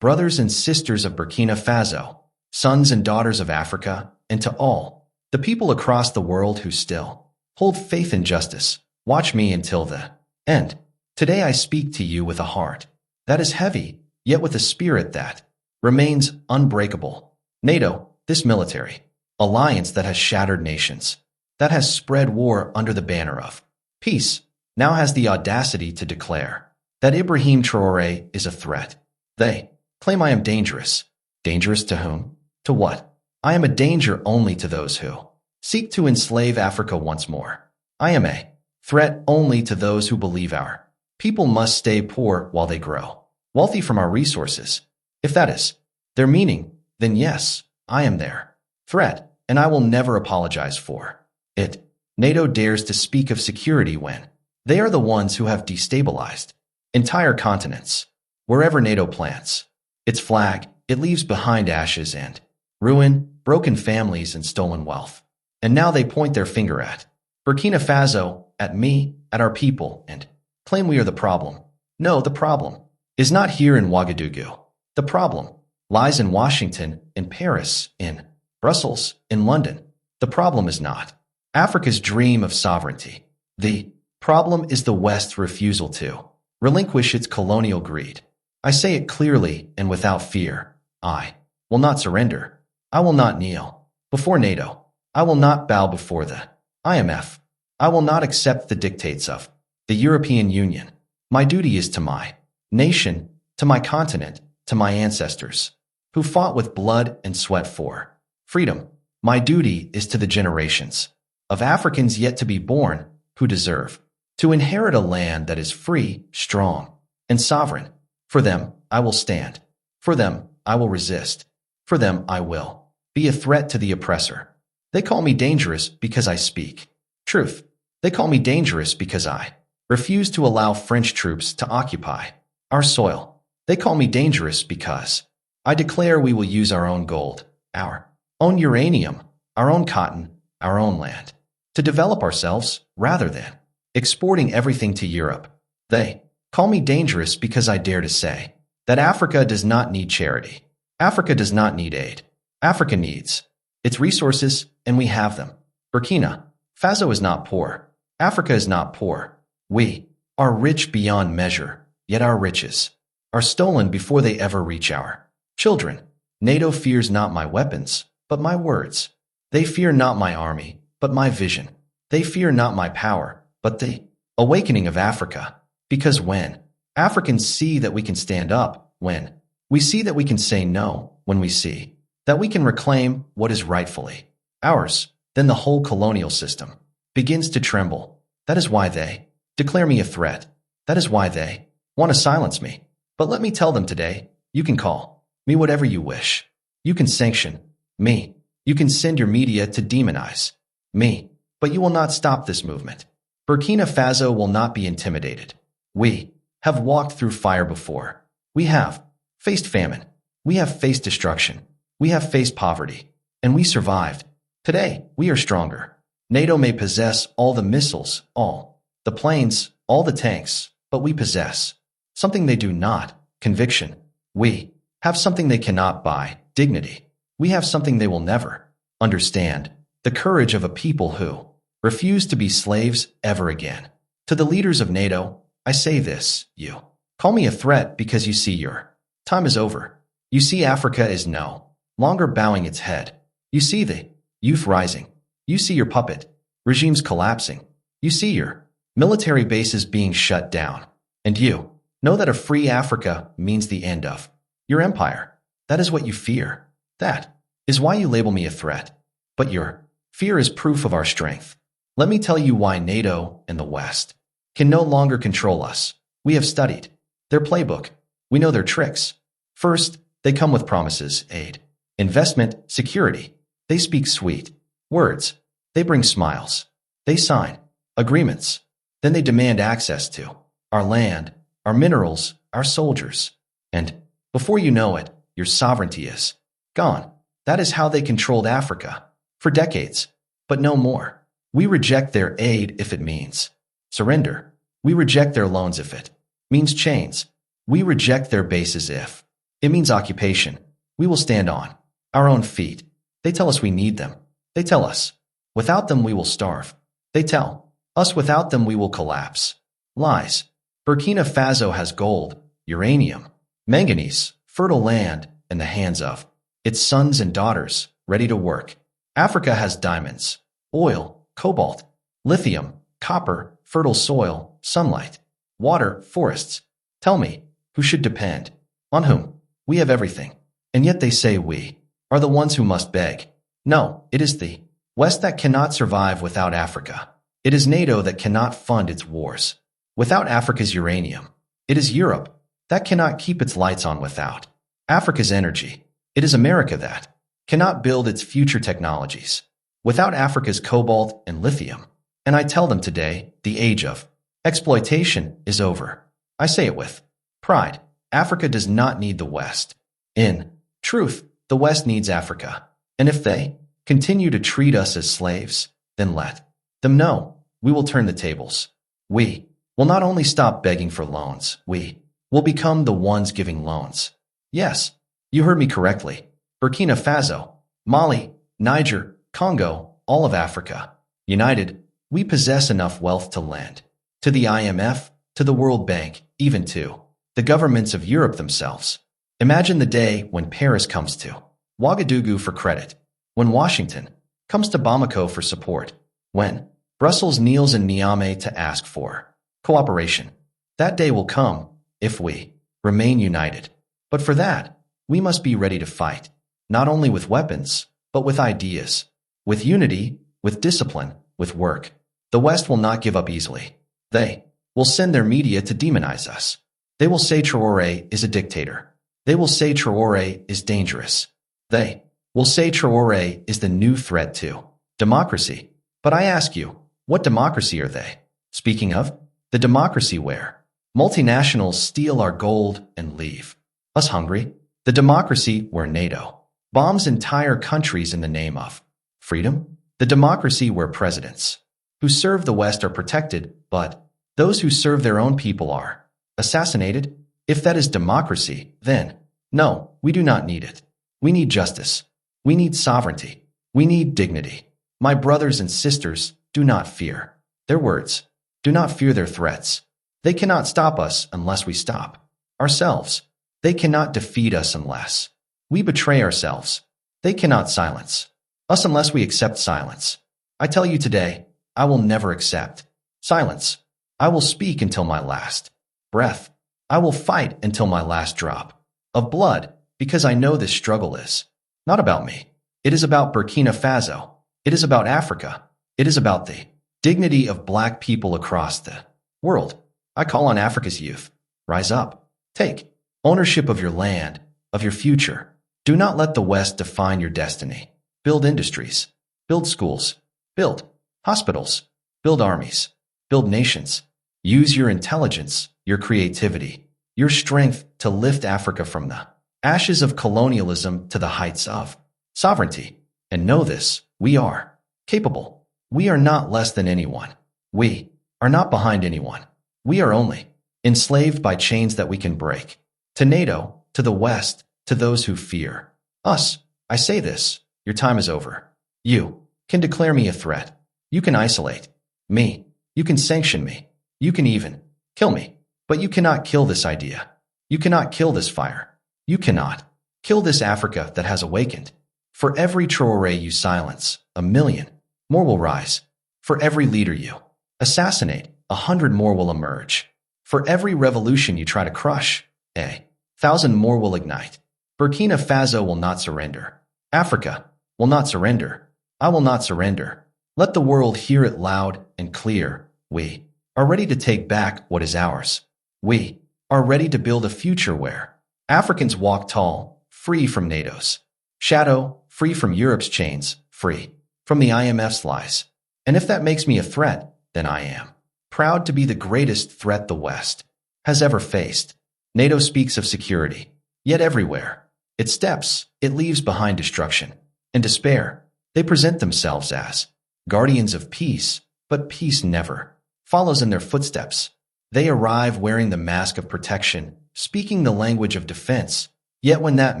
brothers and sisters of Burkina Faso, sons and daughters of Africa, and to all the people across the world who still hold faith in justice, watch me until the end. Today I speak to you with a heart that is heavy, yet with a spirit that remains unbreakable. NATO, this military alliance that has shattered nations, that has spread war under the banner of peace, now has the audacity to declare that Ibrahim Traoré is a threat. They claim I am dangerous. Dangerous to whom? To what? I am a danger only to those who seek to enslave Africa once more. I am a threat only to those who believe our people must stay poor while they grow wealthy from our resources. If that is their meaning, then yes, I am their threat, and I will never apologize for it. NATO dares to speak of security when they are the ones who have destabilized entire continents. Wherever NATO plants its flag, it leaves behind ashes and ruin, broken families, and stolen wealth. And now they point their finger at Burkina Faso, at me, at our people, and claim we are the problem. No, the problem is not here in Ouagadougou. The problem lies in Washington, in Paris, in Brussels, in London. The problem is not Africa's dream of sovereignty. The problem is the West's refusal to relinquish its colonial greed. I say it clearly and without fear. I will not surrender. I will not kneel before NATO. I will not bow before the IMF. I will not accept the dictates of the European Union. My duty is to my nation, to my continent, to my ancestors, who fought with blood and sweat for freedom. My duty is to the generations of Africans yet to be born who deserve to inherit a land that is free, strong, and sovereign. For them, I will stand. For them, I will resist. For them, I will be a threat to the oppressor. They call me dangerous because I speak truth. They call me dangerous because I refuse to allow French troops to occupy our soil. They call me dangerous because I declare we will use our own gold, our own uranium, our own cotton, our own land, to develop ourselves rather than exporting everything to Europe. They call me dangerous because I dare to say that Africa does not need charity. Africa does not need aid. Africa needs its resources, and we have them. Burkina Faso is not poor. Africa is not poor. We are rich beyond measure, yet our riches are stolen before they ever reach our children. NATO fears not my weapons, but my words. They fear not my army, but my vision. They fear not my power, but the awakening of Africa. Because when Africans see that we can stand up, when we see that we can say no, when we see that we can reclaim what is rightfully ours, then the whole colonial system begins to tremble. That is why they declare me a threat. That is why they want to silence me. But let me tell them today, you can call me whatever you wish. You can sanction me. You can send your media to demonize me. But you will not stop this movement. Burkina Faso will not be intimidated. We have walked through fire before. We have faced famine. We have faced destruction. We have faced poverty. And we survived. Today, we are stronger. NATO may possess all the missiles, all the planes, all the tanks, but we possess something they do not: conviction. We have something they cannot buy: dignity. We have something they will never understand: the courage of a people who refuse to be slaves ever again. To the leaders of NATO, I say this: you call me a threat because you see your time is over. You see Africa is no longer bowing its head. You see the youth rising. You see your puppet regimes collapsing. You see your military bases being shut down. And you know that a free Africa means the end of your empire. That is what you fear. That is why you label me a threat. But your fear is proof of our strength. Let me tell you why NATO and the West can no longer control us. We have studied their playbook. We know their tricks. First, they come with promises: aid, investment, security. They speak sweet words. They bring smiles. They sign agreements. Then they demand access to our land, our minerals, our soldiers. And before you know it, your sovereignty is gone. That is how they controlled Africa for decades, but no more. We reject their aid if it means surrender. We reject their loans if it means chains. We reject their bases if It means occupation. We will stand on our own feet. They tell us we need them. They tell us, without them we will starve. They tell us without them we will collapse. Lies. Burkina Faso has gold, uranium, manganese, fertile land in the hands of its sons and daughters, ready to work. Africa has diamonds, oil, cobalt, lithium, copper, fertile soil, sunlight, water, forests. Tell me, who should depend? On whom? We have everything. And yet they say we are the ones who must beg. No, it is the West that cannot survive without Africa. It is NATO that cannot fund its wars without Africa's uranium. It is Europe that cannot keep its lights on without Africa's energy. It is America that cannot build its future technologies without Africa's cobalt and lithium. And I tell them today, the age of exploitation is over. I say it with pride. Africa does not need the West. In truth, the West needs Africa. And if they continue to treat us as slaves, then let them know we will turn the tables. We will not only stop begging for loans, we will become the ones giving loans. Yes, you heard me correctly. Burkina Faso, Mali, Niger, Congo, all of Africa. United, we possess enough wealth to lend to the IMF, to the World Bank, even to the governments of Europe themselves. Imagine the day when Paris comes to Ouagadougou for credit, when Washington comes to Bamako for support, when Brussels kneels in Niamey to ask for cooperation. That day will come if we remain united. But for that, we must be ready to fight, not only with weapons, but with ideas, with unity, with discipline, with work. The West will not give up easily. They will send their media to demonize us. They will say Traore is a dictator. They will say Traore is dangerous. They will say Traore is the new threat to democracy. But I ask you, what democracy are they speaking of? The democracy where multinationals steal our gold and leave us hungry? The democracy where NATO bombs entire countries in the name of freedom? The democracy where presidents who serve the West are protected, but those who serve their own people are assassinated? If that is democracy, then no, we do not need it. We need justice. We need sovereignty. We need dignity. My brothers and sisters, do not fear their words. Do not fear their threats. They cannot stop us unless we stop ourselves. They cannot defeat us unless we betray ourselves. They cannot silence us unless we accept silence. I tell you today, I will never accept silence. I will speak until my last breath. I will fight until my last drop of blood, because I know this struggle is not about me. It is about Burkina Faso. It is about Africa. It is about the dignity of black people across the world. I call on Africa's youth. Rise up. Take ownership of your land, of your future. Do not let the West define your destiny. Build industries. Build schools. Build hospitals. Build armies. Build nations. Use your intelligence, your creativity, your strength to lift Africa from the ashes of colonialism to the heights of sovereignty. And know this, we are capable. We are not less than anyone. We are not behind anyone. We are only enslaved by chains that we can break. To NATO, to the West, to those who fear us, I say this, your time is over. You can declare me a threat. You can isolate me. You can sanction me. You can even kill me. But you cannot kill this idea. You cannot kill this fire. You cannot kill this Africa that has awakened. For every Traore you silence, 1,000,000 more will rise. For every leader you assassinate, 100 more will emerge. For every revolution you try to crush, 1,000 more will ignite. Burkina Faso will not surrender. Africa will not surrender. I will not surrender. Let the world hear it loud and clear. We are ready to take back what is ours. We are ready to build a future where Africans walk tall, free from NATO's shadow, free from Europe's chains, free from the IMF's lies. And if that makes me a threat, then I am proud to be the greatest threat the West has ever faced. NATO speaks of security, yet everywhere it steps, it leaves behind destruction and despair. They present themselves as guardians of peace, but peace never follows in their footsteps. They arrive wearing the mask of protection, speaking the language of defense, Yet when that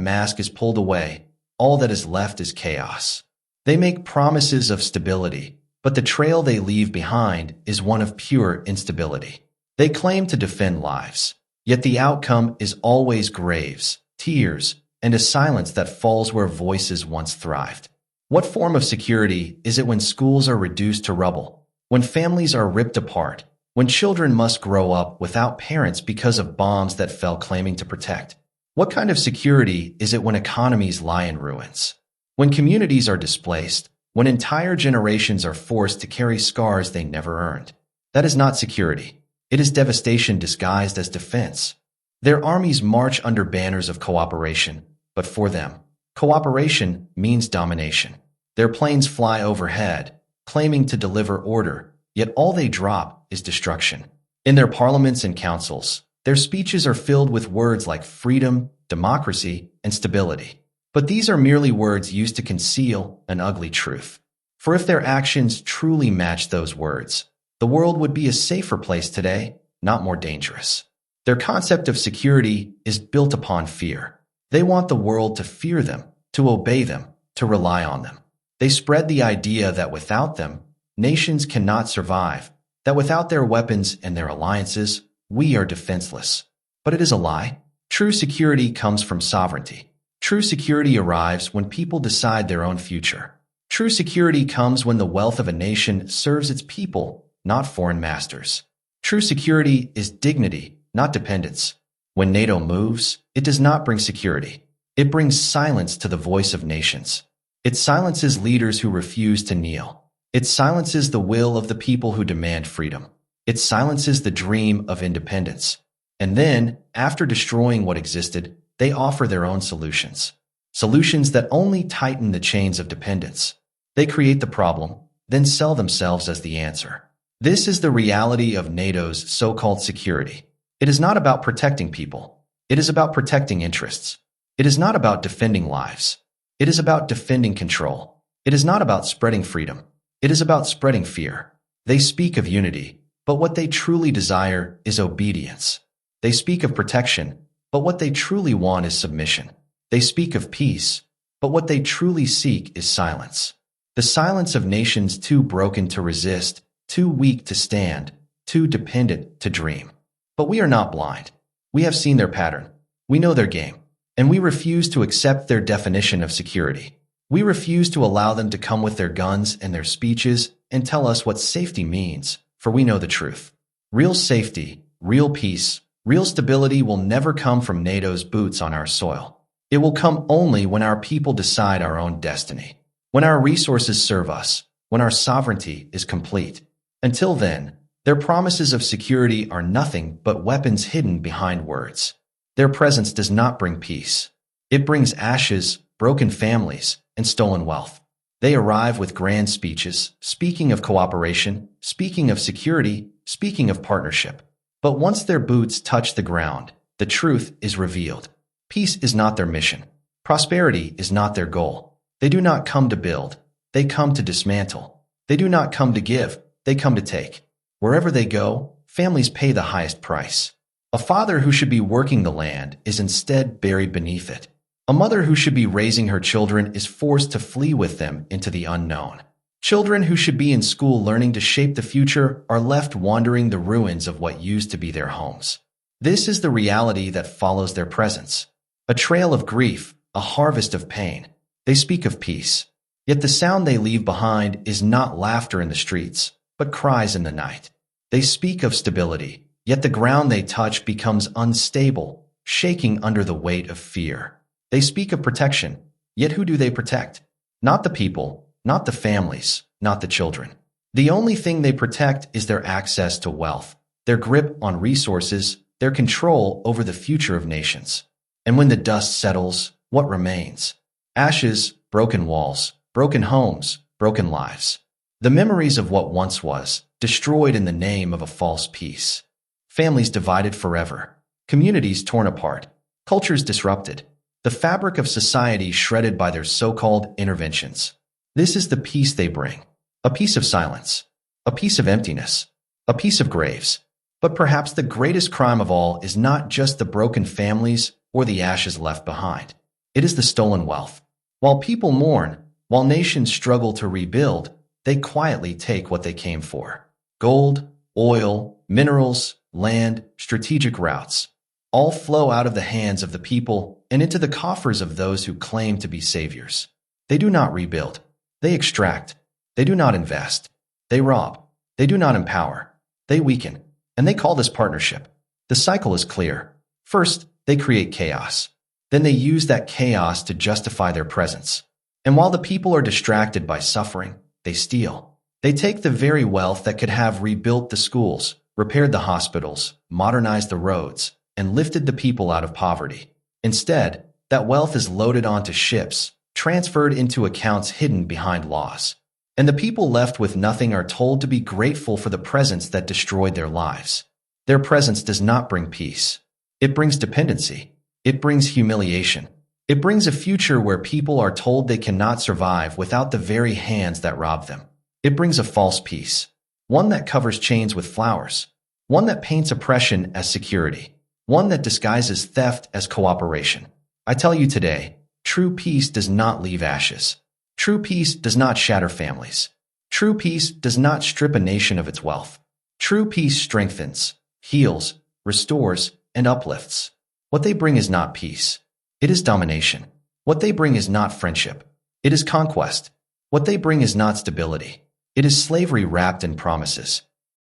mask is pulled away, all that is left is chaos. They make promises of stability, but the trail they leave behind is one of pure instability. They claim to defend lives, yet the outcome is always graves, tears, and a silence that falls where voices once thrived. What form of security is it when schools are reduced to rubble, when families are ripped apart, when children must grow up without parents because of bombs that fell claiming to protect? What kind of security is it when economies lie in ruins, when communities are displaced, when entire generations are forced to carry scars they never earned? That is not security. It is devastation disguised as defense. Their armies march under banners of cooperation, but for them, cooperation means domination. Their planes fly overhead, claiming to deliver order, yet all they drop is destruction. In their parliaments and councils, their speeches are filled with words like freedom, democracy, and stability. But these are merely words used to conceal an ugly truth. For if their actions truly match those words, the world would be a safer place today, not more dangerous. Their concept of security is built upon fear. They want the world to fear them, to obey them, to rely on them. They spread the idea that without them, nations cannot survive, that without their weapons and their alliances, we are defenseless. But it is a lie. True security comes from sovereignty. True security arrives when people decide their own future. True security comes when the wealth of a nation serves its people, not foreign masters. True security is dignity, not dependence. When NATO moves, it does not bring security. It brings silence to the voice of nations. It silences leaders who refuse to kneel. It silences the will of the people who demand freedom. It silences the dream of independence. And then, after destroying what existed, they offer their own solutions. Solutions that only tighten the chains of dependence. They create the problem, then sell themselves as the answer. This is the reality of NATO's so-called security. It is not about protecting people. It is about protecting interests. It is not about defending lives. It is about defending control. It is not about spreading freedom. It is about spreading fear. They speak of unity, but what they truly desire is obedience. They speak of protection, but what they truly want is submission. They speak of peace, but what they truly seek is silence. The silence of nations too broken to resist, too weak to stand, too dependent to dream. But we are not blind. We have seen their pattern. We know their game. And we refuse to accept their definition of security. We refuse to allow them to come with their guns and their speeches and tell us what safety means, for we know the truth. Real safety, real peace, real stability will never come from NATO's boots on our soil. It will come only when our people decide our own destiny, when our resources serve us, when our sovereignty is complete. Until then, their promises of security are nothing but weapons hidden behind words. Their presence does not bring peace. It brings ashes, broken families, and stolen wealth. They arrive with grand speeches, speaking of cooperation, speaking of security, speaking of partnership. But once their boots touch the ground, the truth is revealed. Peace is not their mission. Prosperity is not their goal. They do not come to build. They come to dismantle. They do not come to give. They come to take. Wherever they go, families pay the highest price. A father who should be working the land is instead buried beneath it. A mother who should be raising her children is forced to flee with them into the unknown. Children who should be in school learning to shape the future are left wandering the ruins of what used to be their homes. This is the reality that follows their presence. A trail of grief, a harvest of pain. They speak of peace. Yet the sound they leave behind is not laughter in the streets, but cries in the night. They speak of stability, yet the ground they touch becomes unstable, shaking under the weight of fear. They speak of protection, yet who do they protect? Not the people, not the families, not the children. The only thing they protect is their access to wealth, their grip on resources, their control over the future of nations. And when the dust settles, what remains? Ashes, broken walls, broken homes, broken lives. The memories of what once was, destroyed in the name of a false peace. Families divided forever. Communities torn apart. Cultures disrupted. The fabric of society shredded by their so-called interventions. This is the peace they bring. A peace of silence. A peace of emptiness. A peace of graves. But perhaps the greatest crime of all is not just the broken families, or the ashes left behind. It is the stolen wealth. While people mourn, while nations struggle to rebuild, they quietly take what they came for. Gold, oil, minerals, land, strategic routes, all flow out of the hands of the people and into the coffers of those who claim to be saviors. They do not rebuild. They extract. They do not invest. They rob. They do not empower. They weaken. And they call this partnership. The cycle is clear. First, they create chaos. Then they use that chaos to justify their presence. And while the people are distracted by suffering, they steal. They take the very wealth that could have rebuilt the schools, repaired the hospitals, modernized the roads, and lifted the people out of poverty. Instead, that wealth is loaded onto ships, transferred into accounts hidden behind laws. And the people left with nothing are told to be grateful for the presence that destroyed their lives. Their presence does not bring peace. It brings dependency. It brings humiliation. It brings a future where people are told they cannot survive without the very hands that robbed them. It brings a false peace, one that covers chains with flowers, one that paints oppression as security, one that disguises theft as cooperation. I tell you today, true peace does not leave ashes. True peace does not shatter families. True peace does not strip a nation of its wealth. True peace strengthens, heals, restores, and uplifts. What they bring is not peace. It is domination. What they bring is not friendship. It is conquest. What they bring is not stability. It is slavery wrapped in promises.